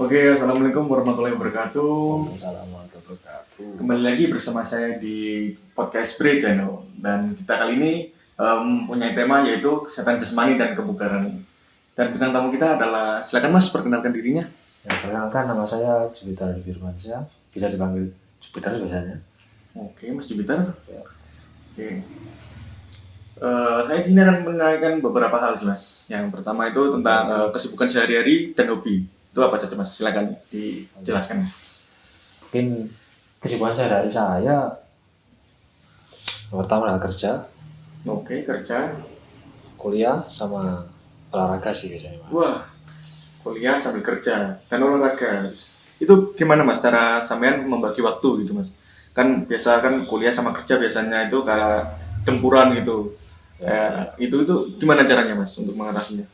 Oke, assalamualaikum warahmatullahi wabarakatuh. Assalamualaikum warahmatullahi wabarakatuh. Kembali lagi bersama saya di podcast Bre Channel dan kita kali ini punya tema yaitu kesehatan jasmani dan kebugaran. Dan bintang tamu kita adalah, silakan Mas perkenalkan dirinya. Ya, perkenalkan nama saya Jupiter Firmansyah, bisa dipanggil Jupiter biasanya. Oke, Mas Jupiter. Ya. Oke. Saya ini akan menanyakan beberapa hal sih Mas. Yang pertama itu tentang kesibukan sehari-hari dan hobi. Itu apa saja Mas? Silakan dijelaskan. Mungkin kesibukan saya dari saya yang pertama adalah kerja, Oke, kerja. kuliah, sama olahraga sih biasanya, Mas. Wah, kuliah sambil kerja dan olahraga. Itu gimana Mas cara sampean membagi waktu gitu Mas? Kan biasa kan kuliah sama kerja biasanya itu kayak gempuran gitu. Ya. Itu gimana caranya Mas untuk mengatasinya?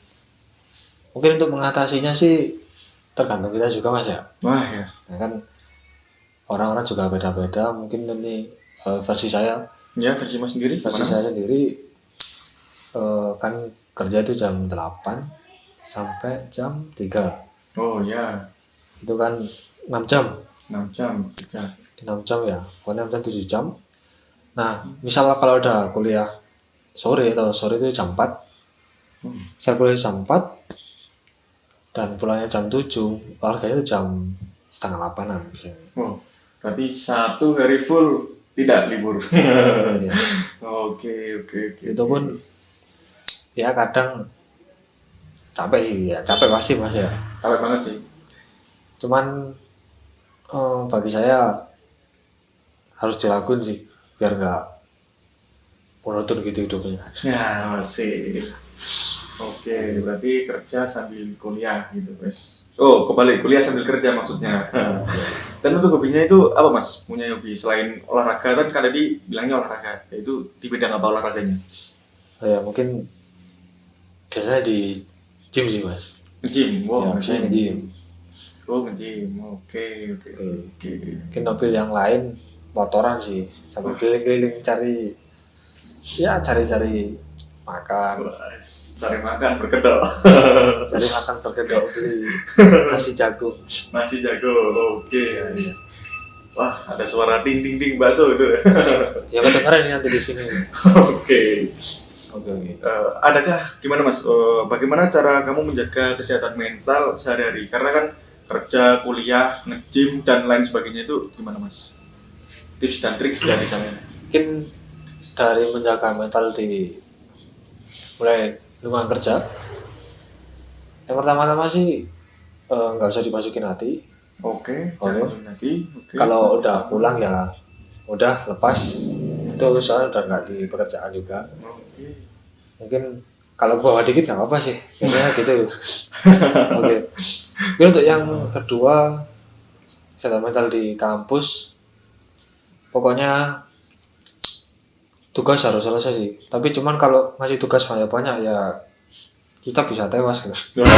Mungkin untuk mengatasinya sih tergantung kita juga, Mas ya. Wah ya. Nah, kan orang-orang juga beda-beda. Mungkin ini versi saya. Ya, versi Mas sendiri Versi gimana, saya Mas? sendiri kan kerja itu jam 8 sampai jam 3. Oh ya, Itu kan 6 jam. 6 jam kerja. 6 jam ya, pokoknya 6 jam 7 jam. Nah, misalnya kalau udah kuliah sore atau sore itu jam 4, saya kuliah jam 4 dan pulangnya jam 7, olahraganya itu jam setengah 8-an biasanya. Oh, berarti satu hari full tidak libur. Ya. Oke. Itu pun ya kadang capek sih, ya capek pasti Mas ya. capek banget sih. Cuman bagi saya harus dilakuin sih biar nggak monoton gitu hidupnya. Ya, masih. Oke, berarti kerja sambil kuliah gitu, Mas. Oh, kebalik, kuliah sambil kerja maksudnya. Dan untuk hobinya itu apa, Mas? Punya hobi selain olahraga kan tadi bilangnya olahraga. Itu di bidang apa olahraganya? Ya mungkin biasanya di gym sih Mas. Nge-gym. Wow, Ya, biasanya nge-gym. Oh, nge-gym. Oke. Mungkin mobil yang lain motoran sih, sambil keliling-keliling cari makan, Wah, cari makan berkedok. cari makan berkedok, beli nasi jagung. Nasi jago. Oke. Wah, ada suara ding ding ding bakso itu. Ya kedengeran ini nanti di sini. Oke. Oke. Adakah gimana Mas? Bagaimana cara kamu menjaga kesehatan mental sehari-hari? Karena kan kerja, kuliah, nge-gym dan lain sebagainya itu gimana Mas? Tips dan trik dari saya. Mungkin dari menjaga mental di mulai lingkungan kerja. Yang pertama-tama sih nggak usah dimasukin hati. Oke. Oke. Kalau udah pulang ya udah lepas. Itu soalnya udah nggak di pekerjaan juga. Oke. Mungkin kalau bawa dikit nggak apa sih, biasanya gitu. Oke. Tapi untuk yang kedua, kesehatan mental di kampus, pokoknya tugas harus selesai sih. Tapi cuman kalau ngasih tugas banyak-banyak ya kita bisa tewas loh. Nah,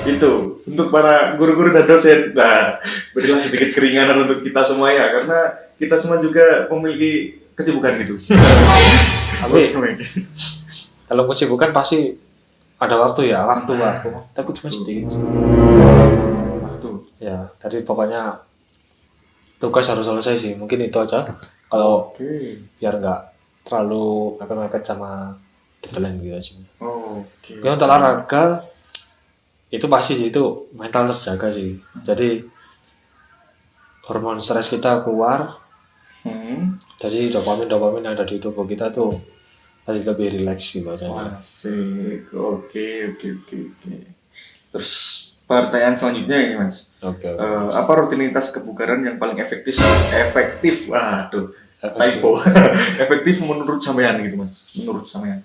itu untuk para guru-guru dan dosen. Nah, berilah sedikit keringanan untuk kita semua ya, karena kita semua juga memiliki kesibukan gitu. Tapi kalau kesibukan pasti ada waktu ya, waktu. Tapi cuma sedikit sih. Waktu. Ya, tadi pokoknya tugas harus selesai sih. Mungkin itu aja. Kalau Oke. biar nggak terlalu mepet-mepet sama deadline gitu aja. Oke. Ya untuk olahraga itu pasti sih, itu mental terjaga sih. Jadi hormon stres kita keluar, dari dopamin yang ada di tubuh kita tuh jadi lebih rileks gitu aja. Asik. Oke. Terus pertanyaan selanjutnya ini Mas. Oke. Apa rutinitas kebugaran yang paling efektif? Waduh, typo. Efektif menurut sampean gitu Mas. Menurut sampean.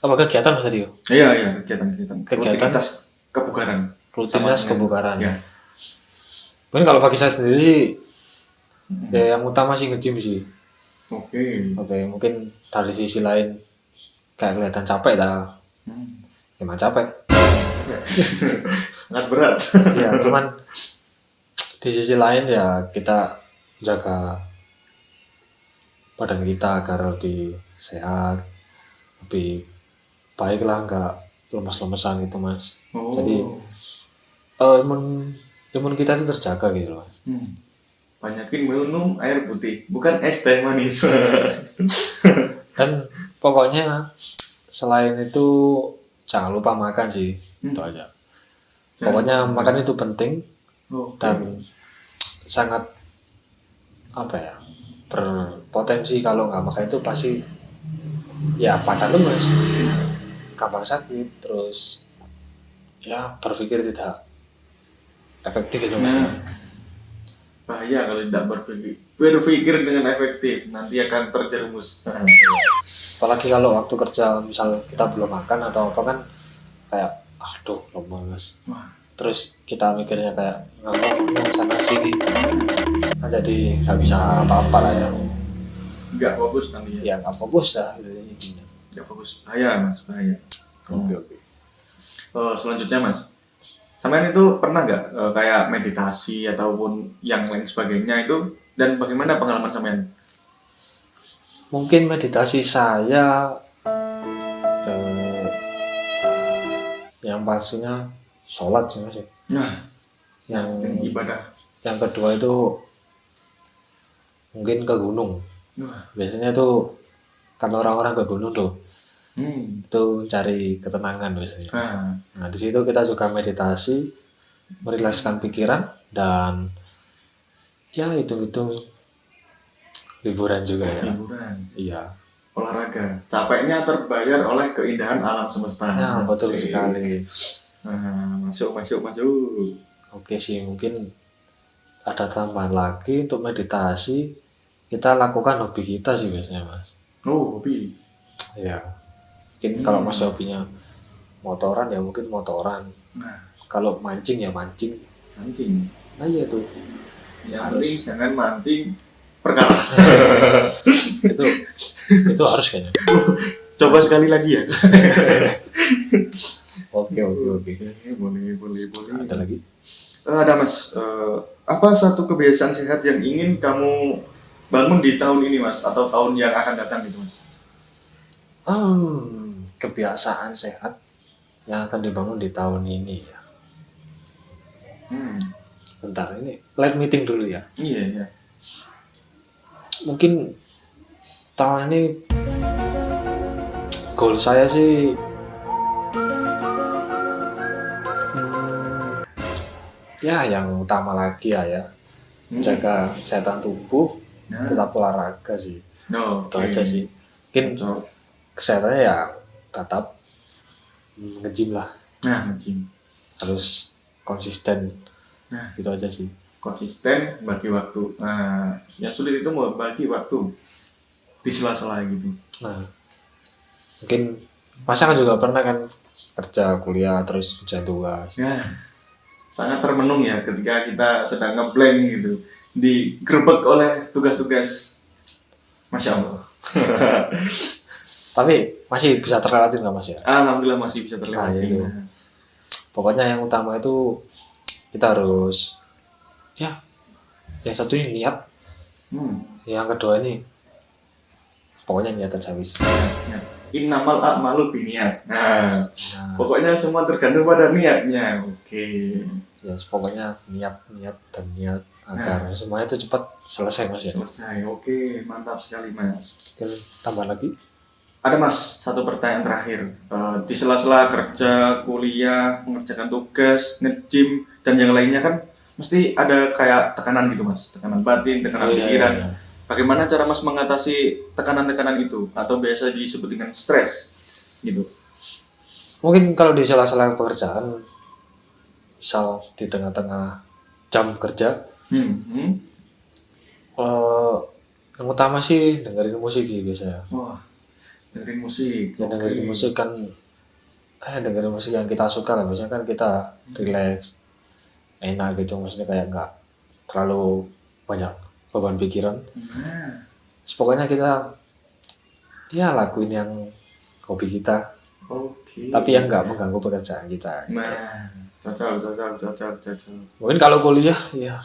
Apa kegiatan Mas tadi? Iya, kegiatan. Rutinitas kebugaran. Rutinitas kebugaran. Ya. Mungkin kalau bagi saya sendiri sih, ya yang utama sih nge-gym sih. Oke. Mungkin dari sisi lain kayak kelihatan capek dah. Emang capek. Sangat berat. Ya, cuman di sisi lain ya kita jaga badan kita agar lebih sehat, lebih baik lah, nggak lemes-lemesan gitu Mas. Jadi imun kita itu terjaga gitu loh. Banyakin minum air putih, bukan es teh manis. Dan pokoknya selain itu jangan lupa makan sih, itu aja. Pokoknya makan itu penting dan sangat apa ya, berpotensi kalau nggak makan itu pasti ya pada lemes, gampang sakit, terus ya berpikir tidak efektif gitu mas. Bahaya kalau tidak berpikir dengan efektif, nanti akan terjerumus. Apalagi kalau waktu kerja misal kita belum makan atau apa kan kayak aduh lemes. Terus kita mikirnya kayak ngomong sana sini, kan jadi nggak bisa apa-apa lah ya. Nggak fokus nanti Ya nggak fokus lah gitu intinya. Nggak fokus, bahaya mas, bahaya. Oke. Selanjutnya mas, sampean itu pernah nggak kayak meditasi ataupun yang lain sebagainya itu, dan bagaimana pengalaman sampean? Mungkin meditasi saya yang pastinya sholat sih mas. Nah, yang ibadah. Yang kedua itu mungkin ke gunung. Biasanya tuh kan orang-orang ke gunung tuh itu cari ketenangan biasanya. Nah di situ kita juga meditasi, merilekskan pikiran dan ya hitung-hitung liburan juga ya. Liburan. Iya. Olahraga. Capeknya terbayar oleh keindahan alam semesta. Ya betul sekali. Masuk. Oke sih, mungkin ada tambahan lagi untuk meditasi. Kita lakukan hobi kita sih biasanya mas. Oh hobi. Ya. Mungkin kalau mas hobinya motoran ya mungkin motoran. Kalau mancing ya mancing. Nah iya tuh. Yang penting jangan mancing perkara. itu harus kayaknya. Coba sekali lagi ya. Oke. Boleh. Ada lagi? Ada mas. Apa satu kebiasaan sehat yang ingin kamu bangun di tahun ini mas, atau tahun yang akan datang gitu mas? Kebiasaan sehat yang akan dibangun di tahun ini ya. Bentar, ini live meeting dulu ya. Iya. Mungkin tahun ini goal saya sih ya yang utama lagi ya jaga kesehatan tubuh, tetap olahraga sih. Itu aja sih. Mungkin kesehatannya ya tetap nge-gym lah. Nge-gym. Terus konsisten. Gitu aja sih. Konsisten, bagi waktu. Nah, yang sulit itu mau bagi waktu di sela-sela gitu. Nah, mungkin masa kan juga pernah kan kerja, kuliah, terus kerja tugas. Sangat termenung ya ketika kita sedang ngeblank gitu, digerebek oleh tugas-tugas. Masya Allah. Tapi masih bisa terlewatin nggak mas ya? Alhamdulillah masih bisa terlewatin. Pokoknya yang utama itu kita harus ya yang satu ini niat, yang kedua ini pokoknya niat aja wis. Innamal a'malu binniat. Pokoknya semua tergantung pada niatnya. Oke. Ya pokoknya niat agar semuanya itu cepat selesai mas ya. Selesai. Oke, mantap sekali mas. Tambah lagi? Ada mas, satu pertanyaan terakhir. Di sela-sela kerja, kuliah, mengerjakan tugas, nge-gym, dan yang lainnya kan mesti ada kayak tekanan gitu mas. Tekanan batin, tekanan pikiran. Iya. Bagaimana cara mas mengatasi tekanan-tekanan itu? Atau biasa disebut dengan stres gitu? Mungkin kalau di sela-sela pekerjaan, misal di tengah-tengah jam kerja, yang utama sih dengerin musik sih biasanya. Dengerin musik. Ya dengerin musik kan, dengerin musik yang kita suka lah. Biasanya kan kita relax, enak gitu. Maksudnya kayak nggak terlalu banyak beban pikiran. Pokoknya kita ya lakuin yang hobi kita. Tapi yang nggak mengganggu pekerjaan kita. Gitu. Cocok. Mungkin kalau kuliah ya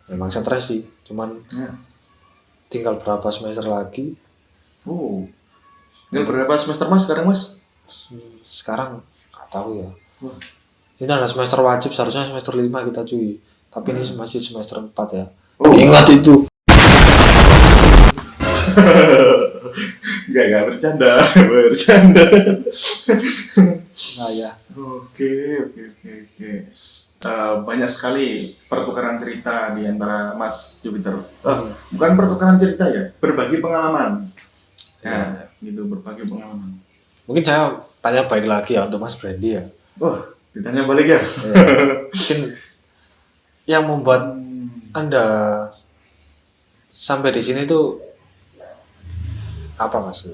memang stres sih. Cuman tinggal berapa semester lagi. Tinggal berapa semester mas sekarang mas? Sekarang nggak tahu ya. Ini adalah semester wajib, seharusnya semester 5 kita cuy. Tapi ini masih semester 4 ya. Oh. Ingat itu. Enggak bercanda, bercanda. Nah ya. Oke. Banyak sekali pertukaran cerita di antara Mas Jupiter. Bukan pertukaran cerita ya, berbagi pengalaman. Nah, gitu berbagi pengalaman. Mungkin saya tanya balik lagi ya untuk Mas Brandy ya. Ditanya balik ya. Mungkin yang membuat Anda sampai di sini itu apa Mas?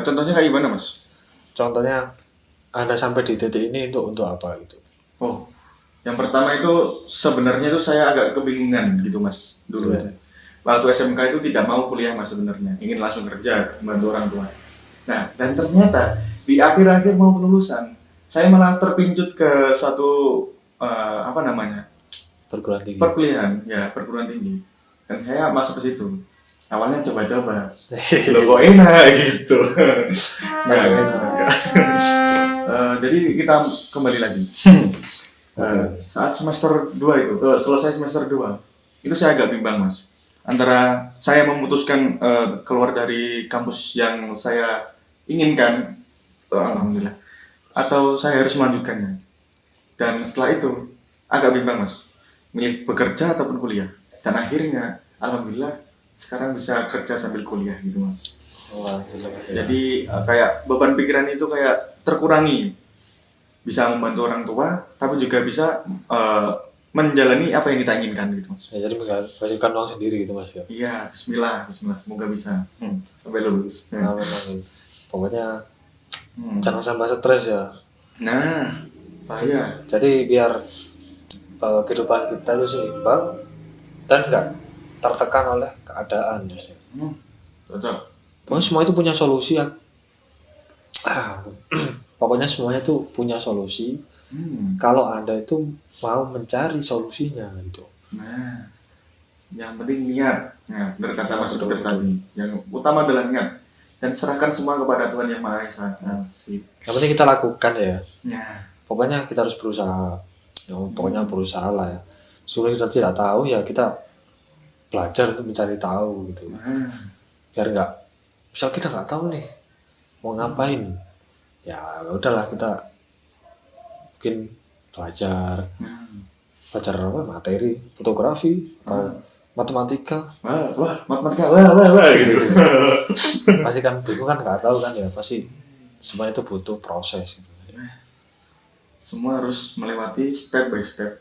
Contohnya kayak gimana Mas? Contohnya Anda sampai di titik ini untuk apa gitu? Yang pertama itu sebenarnya itu saya agak kebingungan gitu Mas dulu. Yeah. Waktu SMK itu tidak mau kuliah Mas sebenarnya, ingin langsung kerja membantu orang tua. Nah, dan ternyata di akhir-akhir mau penlulusan, saya malah terpincut ke suatu Perguruan tinggi. perguruan tinggi. Dan saya masuk ke situ. Awalnya coba-coba, loh kok enak gitu. Jadi kita kembali lagi. Saat semester 2 itu, selesai semester 2, itu saya agak bimbang Mas. Antara saya memutuskan keluar dari kampus yang saya inginkan, alhamdulillah, atau saya harus melanjutkannya. Dan setelah itu agak bimbang Mas, milih bekerja ataupun kuliah. Dan akhirnya, alhamdulillah, sekarang bisa kerja sambil kuliah gitu Mas. Jadi kayak beban pikiran itu kayak terkurangi. Bisa membantu orang tua, tapi juga bisa menjalani apa yang kita inginkan gitu Mas. Ya, jadi menghasilkan uang sendiri gitu Mas ya. Iya, bismillah, semoga bisa sampai lulus. Amin. Pokoknya jangan sampai stres ya. Nah, bahaya. Jadi biar kehidupan kita itu seimbang dan nggak tertekan oleh keadaan ya sih. Cocok. Pokoknya semua itu punya solusi ya. Pokoknya semuanya itu punya solusi. Kalau Anda itu mau mencari solusinya gitu. Nah, yang penting niat. Nah, benar kata Mas Dokter tadi. Yang utama adalah niat. Dan serahkan semua kepada Tuhan Yang Maha Esa. Asik. Yang penting kita lakukan ya. Nah, Pokoknya kita harus berusaha. Pokoknya berusaha lah ya. Sebelum kita tidak tahu ya kita belajar untuk mencari tahu gitu. Biar nggak, misal kita nggak tahu nih mau ngapain, ya udahlah kita mungkin belajar apa materi fotografi atau matematika. Matematika gitu. Pasti kan bingung kan, nggak tahu kan ya, pasti semua itu butuh proses gitu. Semua harus melewati step by step.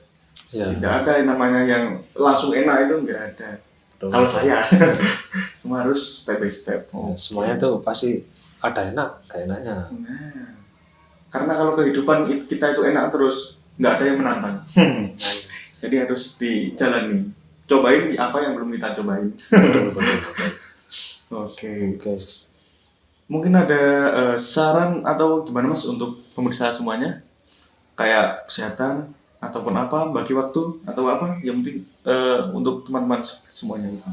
Ya. Tidak ada yang namanya yang langsung enak, itu nggak ada. Kalau saya semua harus step by step. Ya, semuanya tuh pasti ada enak kayak enaknya. Nah, karena kalau kehidupan kita itu enak terus, nggak ada yang menantang. Jadi harus dijalani. Cobain apa yang belum kita cobain. Oke. Mungkin ada saran atau gimana Mas untuk pemirsa semuanya? Kayak kesehatan ataupun apa, bagi waktu atau apa? Yang penting untuk teman-teman semuanya gitu.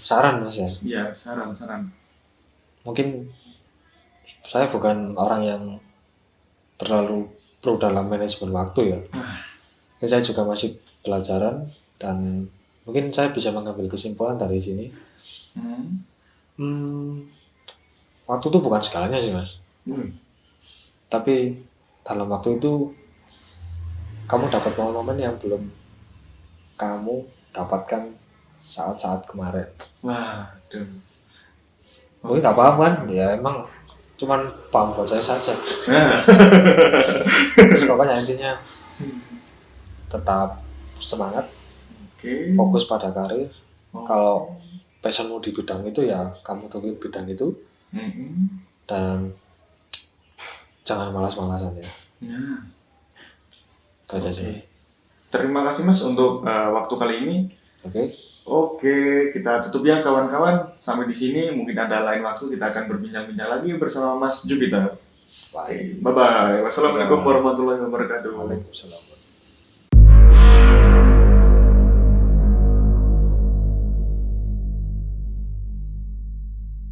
Saran Mas ya? Iya, saran. Mungkin saya bukan orang yang terlalu pro dalam manajemen waktu ya. Saya juga masih pelajaran dan mungkin saya bisa mengambil kesimpulan dari sini. Waktu itu bukan segalanya sih Mas. Tapi dalam waktu itu kamu dapat momen-momen yang belum kamu dapatkan saat-saat kemarin. Waduh. Mungkin nggak paham kan? Ya emang cuman paham buat saya saja. Terus pokoknya intinya tetap semangat, fokus pada karir. Kalau passionmu di bidang itu ya kamu tunggu bidang itu, dan jangan malas-malasan ya. Itu aja sih. Terima kasih Mas untuk waktu kali ini. Oke, kita tutup ya kawan-kawan. Sampai di sini, mungkin ada lain waktu kita akan berbincang-bincang lagi bersama Mas Jupiter. Bye bye. Wassalamualaikum warahmatullahi wabarakatuh. Waalaikumsalam.